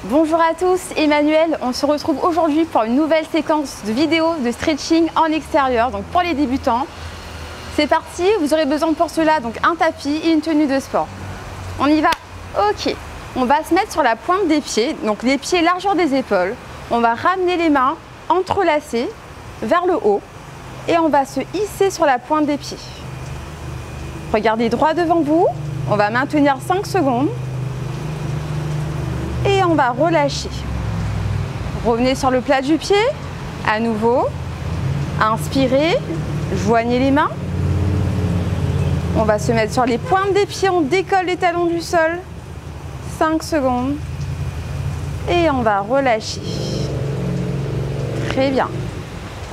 Bonjour à tous, Emmanuel. On se retrouve aujourd'hui pour une nouvelle séquence de vidéos de stretching en extérieur, donc pour les débutants. C'est parti, vous aurez besoin pour cela donc un tapis et une tenue de sport. On y va. Ok, on va se mettre sur la pointe des pieds, donc les pieds largeur des épaules. On va ramener les mains entrelacées vers le haut et on va se hisser sur la pointe des pieds. Regardez droit devant vous, on va maintenir 5 secondes. Et on va relâcher. Revenez sur le plat du pied. À nouveau. Inspirez. Joignez les mains. On va se mettre sur les pointes des pieds. On décolle les talons du sol. 5 secondes. Et on va relâcher. Très bien.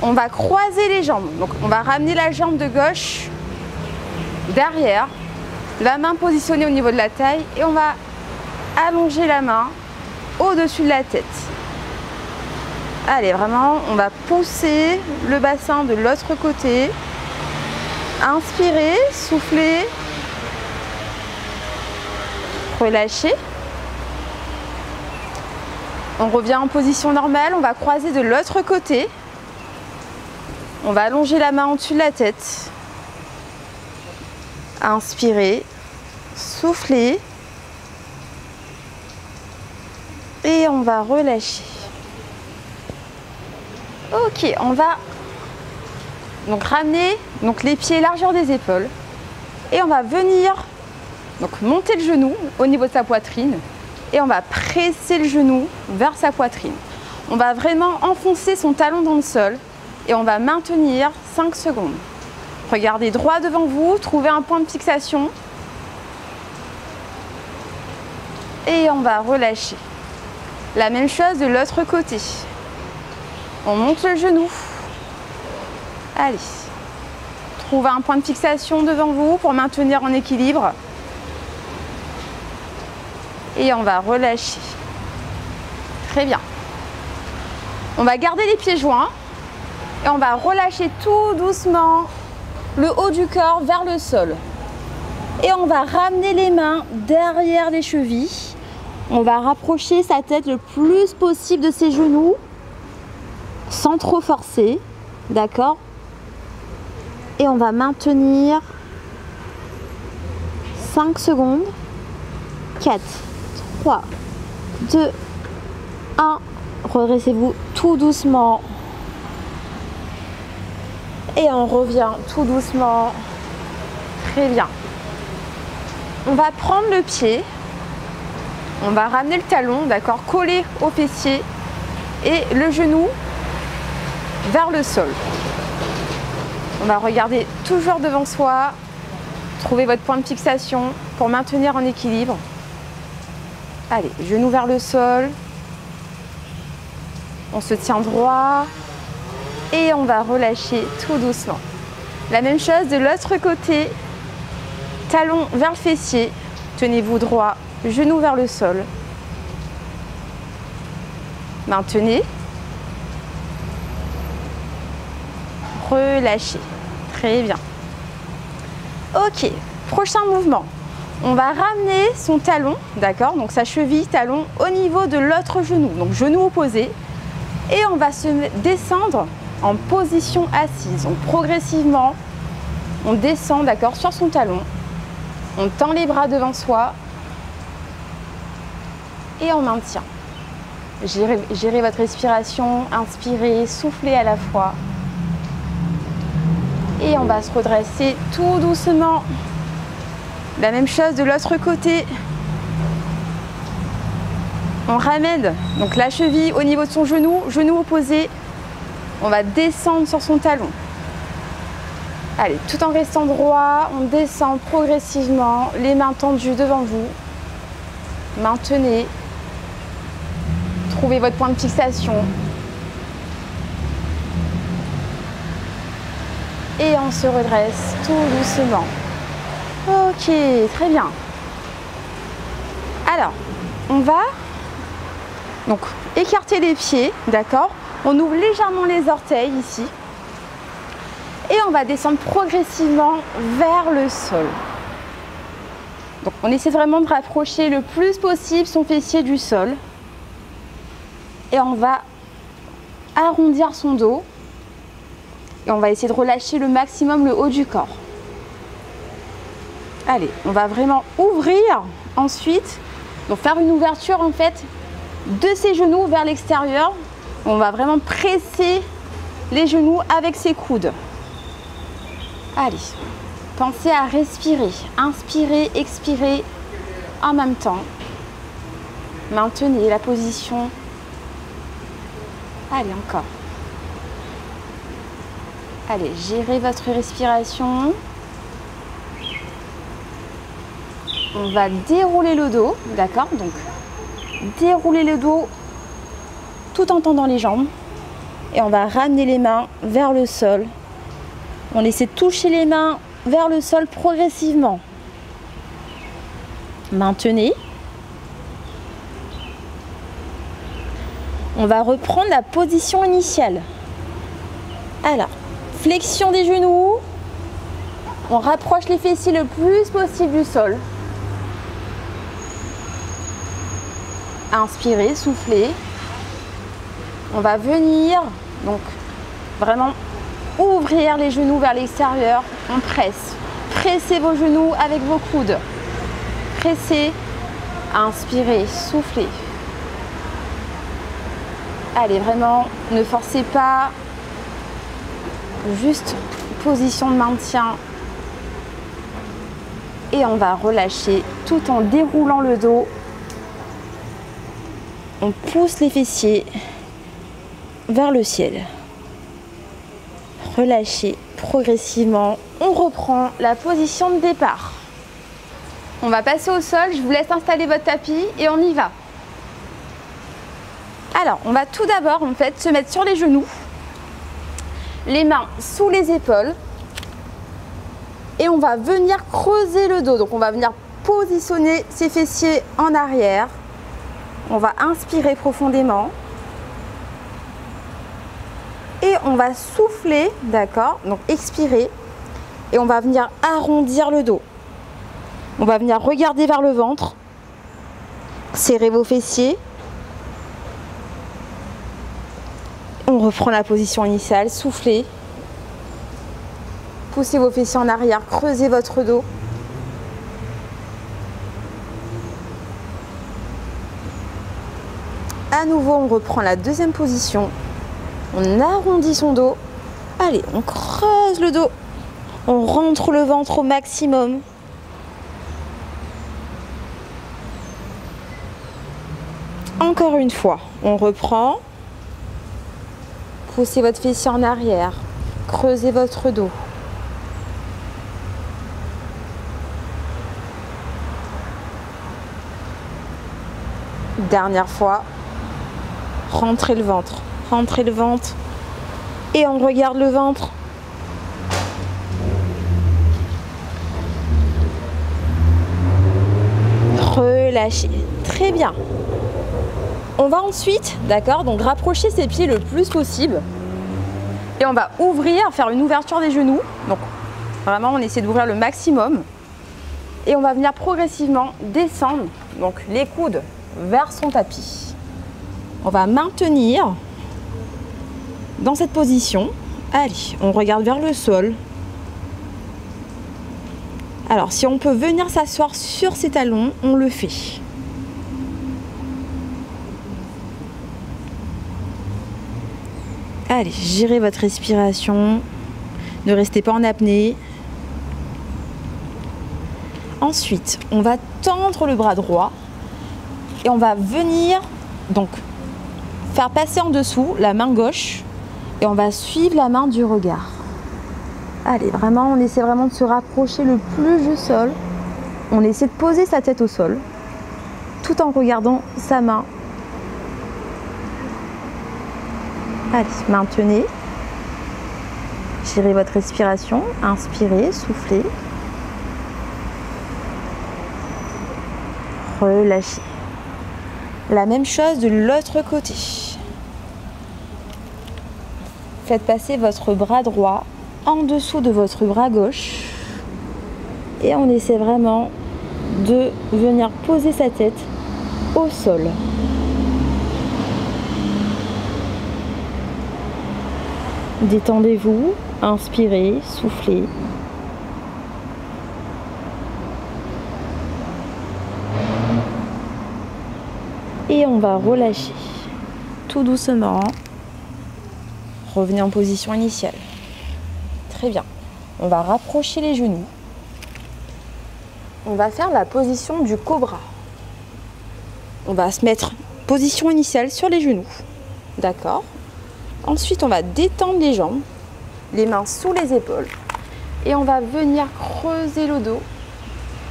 On va croiser les jambes. Donc on va ramener la jambe de gauche derrière. La main positionnée au niveau de la taille. Et on va allonger la main au-dessus de la tête. Allez, vraiment, on va pousser le bassin de l'autre côté. Inspirez, soufflez. Relâchez. On revient en position normale, on va croiser de l'autre côté. On va allonger la main au-dessus de la tête. Inspirez, soufflez. Et on va relâcher. Ok, on va donc ramener les pieds largeur des épaules. Et on va venir monter le genou au niveau de sa poitrine. Et on va presser le genou vers sa poitrine. On va vraiment enfoncer son talon dans le sol. Et on va maintenir 5 secondes. Regardez droit devant vous, trouvez un point de fixation. Et on va relâcher. La même chose de l'autre côté. On monte le genou. Allez. Trouvez un point de fixation devant vous pour maintenir en équilibre. Et on va relâcher. Très bien. On va garder les pieds joints. Et on va relâcher tout doucement le haut du corps vers le sol. Et on va ramener les mains derrière les chevilles. On va rapprocher sa tête le plus possible de ses genoux sans trop forcer, d'accord? Et on va maintenir 5 secondes. 4, 3, 2, 1. Redressez-vous tout doucement. Et on revient tout doucement. Très bien. On va prendre le pied. On va ramener le talon, d'accord, collé au fessier et le genou vers le sol. On va regarder toujours devant soi, trouver votre point de fixation pour maintenir en équilibre. Allez, genou vers le sol. On se tient droit et on va relâcher tout doucement. La même chose de l'autre côté, talon vers le fessier, tenez-vous droit. Genou vers le sol. Maintenez. Relâchez. Très bien. Ok. Prochain mouvement. On va ramener son talon, d'accord, donc sa cheville, talon, au niveau de l'autre genou. Donc genou opposé. Et on va se descendre en position assise. Donc progressivement, on descend, d'accord, sur son talon. On tend les bras devant soi. Et on maintient. Gérez votre respiration, inspirez, soufflez à la fois. Et on va se redresser tout doucement. La même chose de l'autre côté. On ramène donc la cheville au niveau de son genou, genou opposé. On va descendre sur son talon. Allez, tout en restant droit, on descend progressivement, les mains tendues devant vous. Maintenez. Trouvez votre point de fixation. Et on se redresse tout doucement. Ok, très bien. Alors, on va écarter les pieds, d'accord? On ouvre légèrement les orteils ici. Et on va descendre progressivement vers le sol. Donc on essaie vraiment de rapprocher le plus possible son fessier du sol. Et on va arrondir son dos. Et on va essayer de relâcher le maximum le haut du corps. Allez, on va vraiment ouvrir ensuite. Donc faire une ouverture en fait de ses genoux vers l'extérieur. On va vraiment presser les genoux avec ses coudes. Allez, pensez à respirer. Inspirez, expirez en même temps. Maintenez la position. Allez, encore. Allez, gérez votre respiration. On va dérouler le dos, d'accord? Donc, dérouler le dos tout en tendant les jambes. Et on va ramener les mains vers le sol. On essaie de toucher les mains vers le sol progressivement. Maintenez. On va reprendre la position initiale. Alors, flexion des genoux. On rapproche les fessiers le plus possible du sol. Inspirez, soufflez. On va venir, donc vraiment ouvrir les genoux vers l'extérieur. On presse. Pressez vos genoux avec vos coudes. Pressez. Inspirez, soufflez. Allez, vraiment, ne forcez pas. Juste position de maintien. Et on va relâcher tout en déroulant le dos. On pousse les fessiers vers le ciel. Relâchez progressivement. On reprend la position de départ. On va passer au sol. Je vous laisse installer votre tapis et on y va. Alors, on va tout d'abord en fait se mettre sur les genoux. Les mains sous les épaules. Et on va venir creuser le dos. Donc, on va venir positionner ses fessiers en arrière. On va inspirer profondément. Et on va souffler, d'accord? Donc expirer. Et on va venir arrondir le dos. On va venir regarder vers le ventre. Serrez vos fessiers. On reprend la position initiale. Soufflez. Poussez vos fessiers en arrière. Creusez votre dos. À nouveau, on reprend la deuxième position. On arrondit son dos. Allez, on creuse le dos. On rentre le ventre au maximum. Encore une fois, on reprend. Poussez votre fessier en arrière. Creusez votre dos. Dernière fois. Rentrez le ventre. Rentrez le ventre. Et on regarde le ventre. Relâchez. Très bien. On va ensuite, d'accord, donc rapprocher ses pieds le plus possible. Et on va ouvrir, faire une ouverture des genoux. Donc vraiment, on essaie d'ouvrir le maximum. Et on va venir progressivement descendre, donc les coudes vers son tapis. On va maintenir dans cette position. Allez, on regarde vers le sol. Alors, si on peut venir s'asseoir sur ses talons, on le fait. Allez, gérez votre respiration. Ne restez pas en apnée. Ensuite, on va tendre le bras droit et on va venir donc faire passer en dessous la main gauche et on va suivre la main du regard. Allez, vraiment, on essaie vraiment de se rapprocher le plus du sol. On essaie de poser sa tête au sol tout en regardant sa main. Allez, maintenez. Gérez votre respiration. Inspirez, soufflez. Relâchez. La même chose de l'autre côté. Faites passer votre bras droit en dessous de votre bras gauche. Et on essaie vraiment de venir poser sa tête au sol. Détendez-vous, inspirez, soufflez. Et on va relâcher tout doucement. Revenez en position initiale. Très bien. On va rapprocher les genoux. On va faire la position du cobra. On va se mettre position initiale sur les genoux. D'accord. Ensuite, on va détendre les jambes, les mains sous les épaules. Et on va venir creuser le dos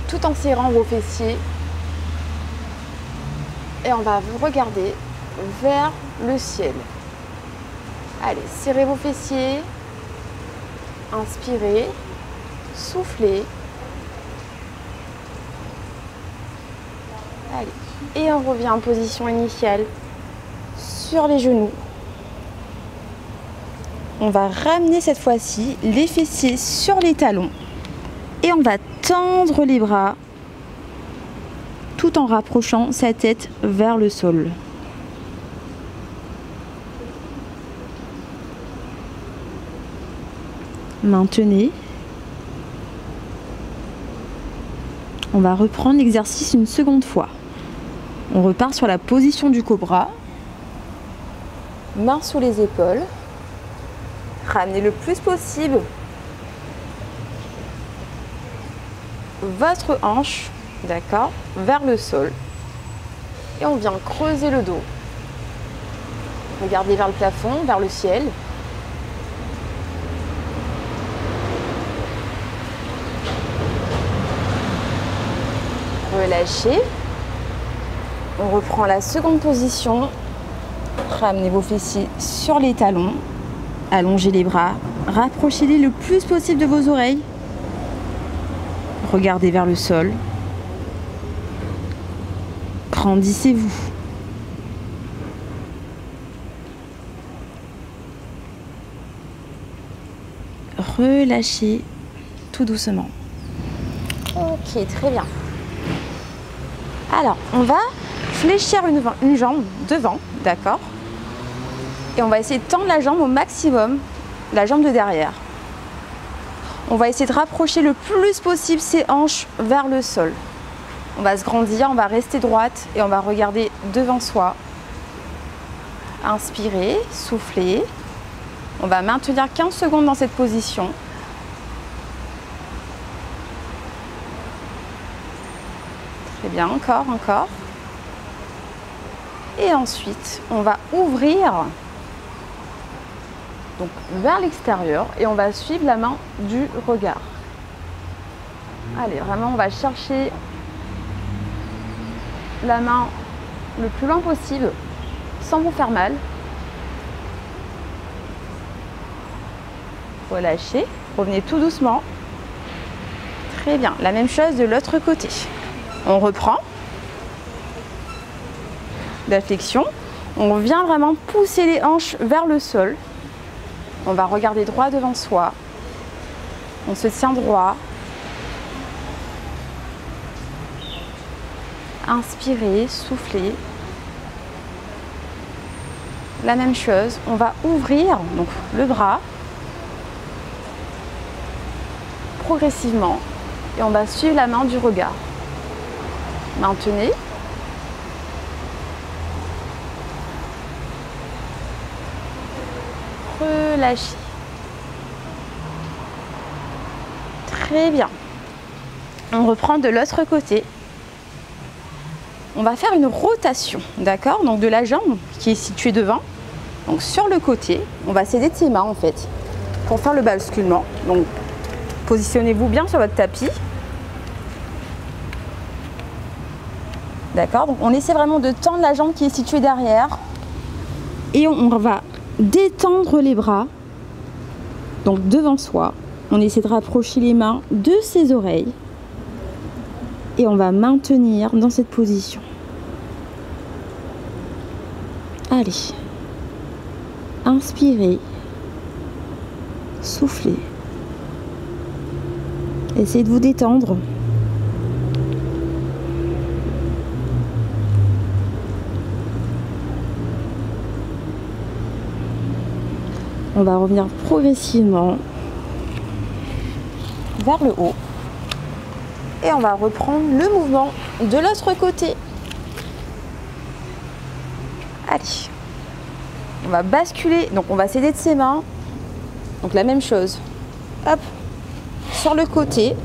tout en serrant vos fessiers. Et on va regarder vers le ciel. Allez, serrez vos fessiers. Inspirez. Soufflez. Allez. Et on revient en position initiale sur les genoux. On va ramener cette fois-ci les fessiers sur les talons. Et on va tendre les bras tout en rapprochant sa tête vers le sol. Maintenez. On va reprendre l'exercice une seconde fois. On repart sur la position du cobra. Mains sous les épaules. Ramenez le plus possible votre hanche, d'accord, vers le sol. Et on vient creuser le dos. Regardez vers le plafond, vers le ciel. Relâchez. On reprend la seconde position. Ramenez vos fessiers sur les talons. Allongez les bras. Rapprochez-les le plus possible de vos oreilles. Regardez vers le sol. Grandissez-vous. Relâchez tout doucement. Ok, très bien. Alors, on va fléchir une jambe devant, d'accord? Et on va essayer de tendre la jambe au maximum, la jambe de derrière. On va essayer de rapprocher le plus possible ses hanches vers le sol. On va se grandir, on va rester droite et on va regarder devant soi. Inspirez, soufflez. On va maintenir 15 secondes dans cette position. Très bien, encore, encore. Et ensuite, on va ouvrir donc vers l'extérieur et on va suivre la main du regard. Allez, vraiment, on va chercher la main le plus loin possible sans vous faire mal. Relâchez, revenez tout doucement. Très bien, la même chose de l'autre côté. On reprend la flexion. On vient vraiment pousser les hanches vers le sol. On va regarder droit devant soi. On se tient droit. Inspirez, soufflez. La même chose, on va ouvrir donc, le bras progressivement et on va suivre la main du regard. Maintenez. Relâchez. Très bien. On reprend de l'autre côté. On va faire une rotation, d'accord? Donc de la jambe qui est située devant, donc sur le côté. On va s'aider de ses mains en fait pour faire le basculement. Donc positionnez-vous bien sur votre tapis. D'accord? Donc on essaie vraiment de tendre la jambe qui est située derrière. Et on va détendre les bras. Donc devant soi. On essaie de rapprocher les mains de ses oreilles. Et on va maintenir dans cette position. Allez. Inspirez. Soufflez. Essayez de vous détendre. On va revenir progressivement vers le haut. Et on va reprendre le mouvement de l'autre côté. Allez. On va basculer. Donc on va s'aider de ses mains. Donc la même chose. Hop. Sur le côté.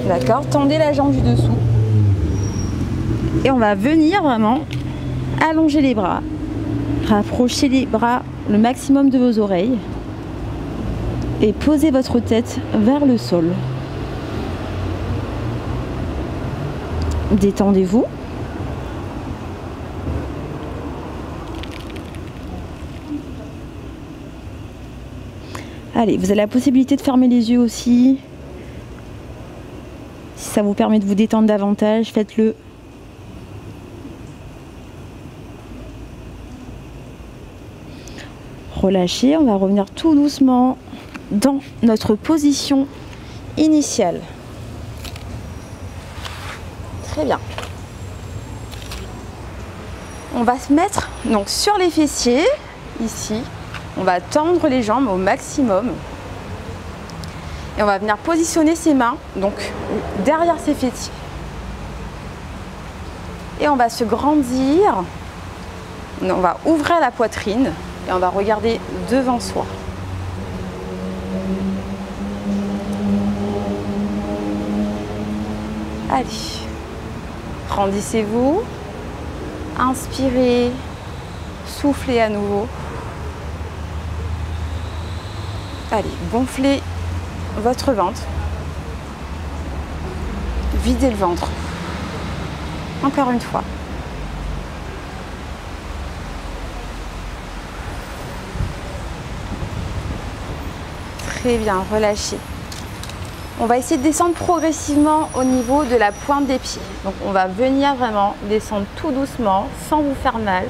D'accord. Tendez la jambe du dessous. Et on va venir vraiment allonger les bras. Rapprochez les bras le maximum de vos oreilles. Et posez votre tête vers le sol. Détendez-vous. Allez, vous avez la possibilité de fermer les yeux aussi. Si ça vous permet de vous détendre davantage, faites-le. Relâchez, on va revenir tout doucement dans notre position initiale. Très bien. On va se mettre donc sur les fessiers, ici. On va tendre les jambes au maximum. Et on va venir positionner ses mains donc derrière ses fessiers. Et on va se grandir. On va ouvrir la poitrine et on va regarder devant soi. Allez, grandissez-vous, inspirez, soufflez à nouveau. Allez, gonflez votre ventre, videz le ventre. Encore une fois. Très bien, relâchez. On va essayer de descendre progressivement au niveau de la pointe des pieds. Donc on va venir vraiment descendre tout doucement, sans vous faire mal.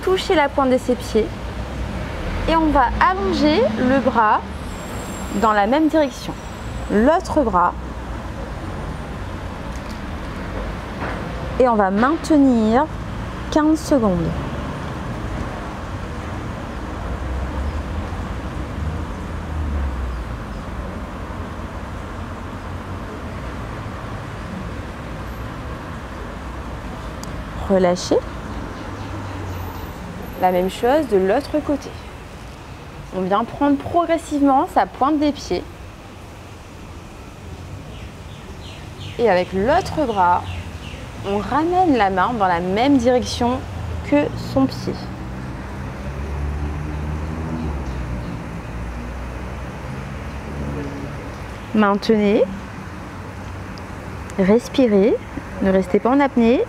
Touchez la pointe de ses pieds. Et on va allonger le bras dans la même direction. L'autre bras. Et on va maintenir 15 secondes. Relâchez. La même chose de l'autre côté. On vient prendre progressivement sa pointe des pieds. Et avec l'autre bras, on ramène la main dans la même direction que son pied. Maintenez. Respirez. Ne restez pas en apnée.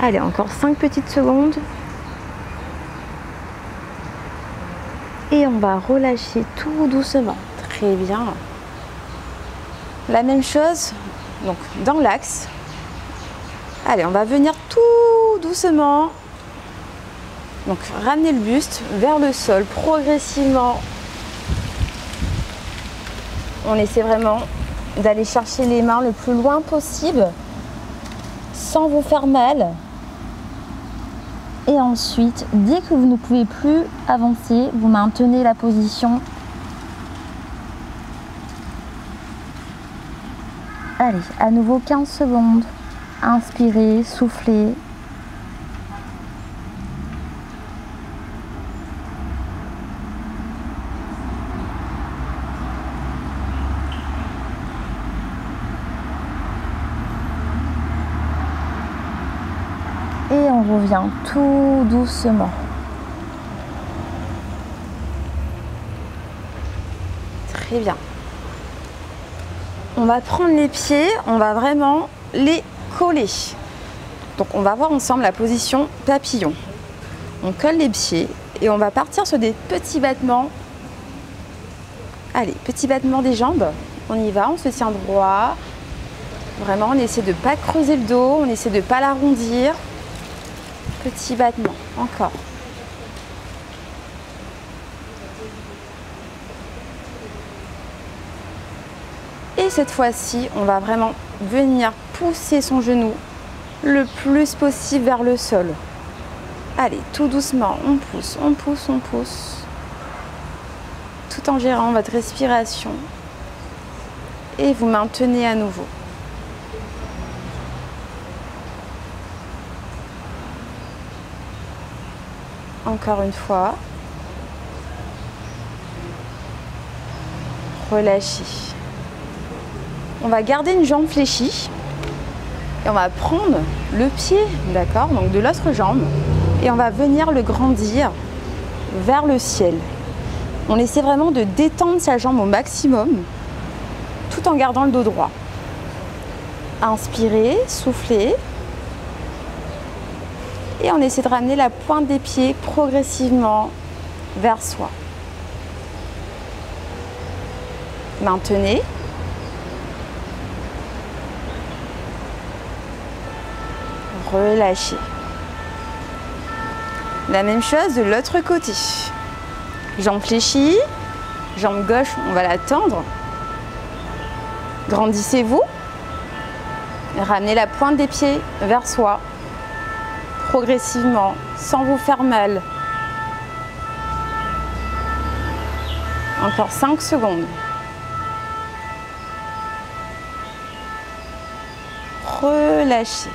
Allez, encore 5 petites secondes. Et on va relâcher tout doucement. Très bien. La même chose, donc dans l'axe. Allez, on va venir tout doucement. Donc ramener le buste vers le sol progressivement. On essaie vraiment d'aller chercher les mains le plus loin possible sans vous faire mal. Et ensuite, dès que vous ne pouvez plus avancer, vous maintenez la position. Allez, à nouveau 15 secondes. Inspirez, soufflez. Et on revient tout doucement. Très bien. On va prendre les pieds, on va vraiment les coller. Donc on va voir ensemble la position papillon. On colle les pieds et on va partir sur des petits battements. Allez, petits battements des jambes. On y va, on se tient droit. Vraiment, on essaie de ne pas creuser le dos, on essaie de ne pas l'arrondir. Petit battement, encore. Et cette fois-ci, on va vraiment venir pousser son genou le plus possible vers le sol. Allez, tout doucement, on pousse, on pousse, on pousse. Tout en gérant votre respiration. Et vous maintenez à nouveau. Encore une fois. Relâchez. On va garder une jambe fléchie. Et on va prendre le pied, d'accord, donc de l'autre jambe. Et on va venir le grandir vers le ciel. On essaie vraiment de détendre sa jambe au maximum, tout en gardant le dos droit. Inspirez, soufflez. Et on essaie de ramener la pointe des pieds progressivement vers soi. Maintenez. Relâchez. La même chose de l'autre côté. Jambe fléchie, jambe gauche, on va la tendre. Grandissez-vous. Ramenez la pointe des pieds vers soi. Progressivement, sans vous faire mal. Encore 5 secondes. Relâchez.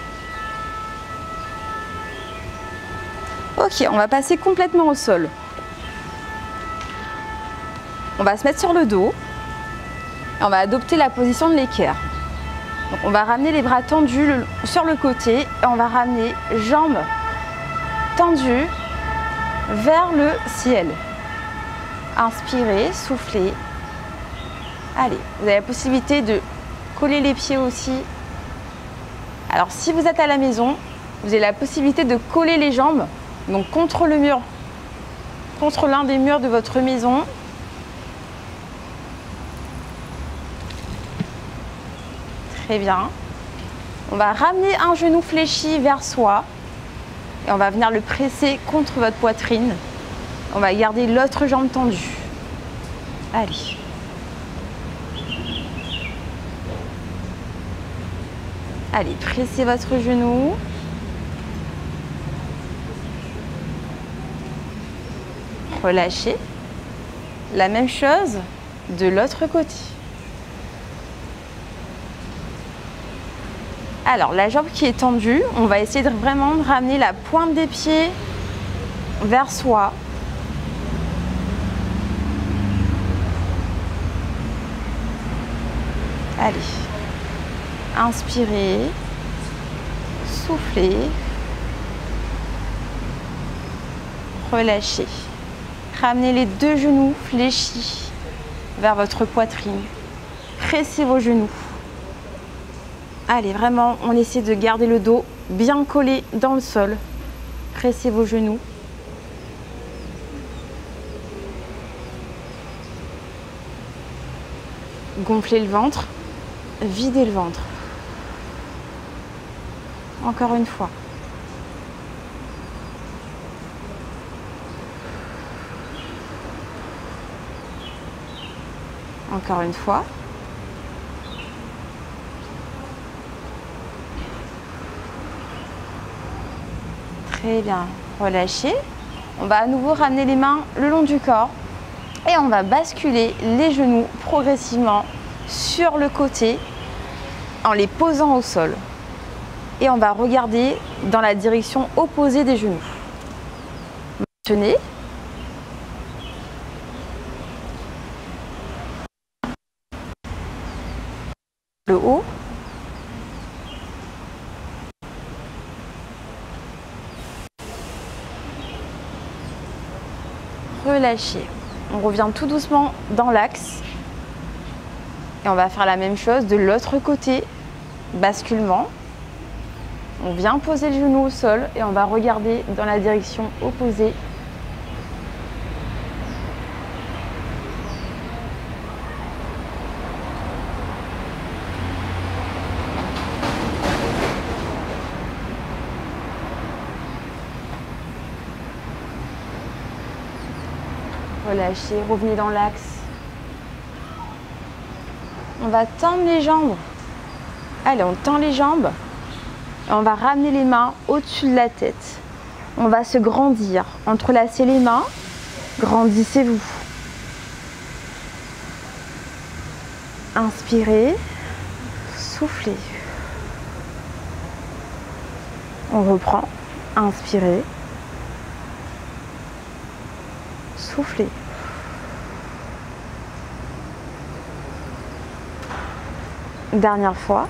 Ok, on va passer complètement au sol. On va se mettre sur le dos et on va adopter la position de l'équerre. Donc on va ramener les bras tendus sur le côté et on va ramener jambes tendues vers le ciel. Inspirez, soufflez. Allez, vous avez la possibilité de coller les pieds aussi. Alors si vous êtes à la maison, vous avez la possibilité de coller les jambes donc contre le mur, contre l'un des murs de votre maison. Très bien. On va ramener un genou fléchi vers soi et on va venir le presser contre votre poitrine. On va garder l'autre jambe tendue. Allez. Allez, pressez votre genou. Relâchez. La même chose de l'autre côté. Alors, la jambe qui est tendue, on va essayer de vraiment ramener la pointe des pieds vers soi. Allez. Inspirez. Soufflez. Relâchez. Ramenez les deux genoux fléchis vers votre poitrine. Pressez vos genoux. Allez, vraiment, on essaie de garder le dos bien collé dans le sol. Pressez vos genoux. Gonflez le ventre. Videz le ventre. Encore une fois. Encore une fois. Très bien. Relâchez. On va à nouveau ramener les mains le long du corps et on va basculer les genoux progressivement sur le côté en les posant au sol. Et on va regarder dans la direction opposée des genoux. Maintenez. Le haut. Relâchez. On revient tout doucement dans l'axe. Et on va faire la même chose de l'autre côté. Basculement. On vient poser le genou au sol et on va regarder dans la direction opposée. Relâchez, revenez dans l'axe. On va tendre les jambes Allez, on tend les jambes. Et on va ramener les mains au-dessus de la tête. On va se grandir. Entrelacez les mains. Grandissez-vous. Inspirez. Soufflez. On reprend. Inspirez. Soufflez. Dernière fois.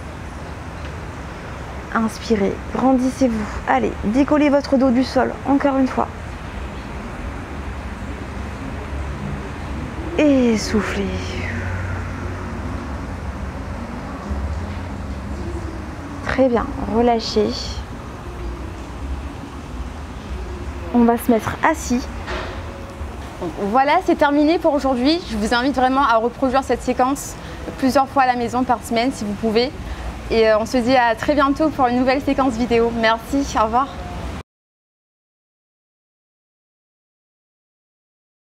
Inspirez, grandissez-vous. Allez, décollez votre dos du sol, encore une fois. Et soufflez. Très bien, relâchez. On va se mettre assis. Voilà, c'est terminé pour aujourd'hui. Je vous invite vraiment à reproduire cette séquence plusieurs fois à la maison par semaine si vous pouvez. Et on se dit à très bientôt pour une nouvelle séquence vidéo. Merci, au revoir.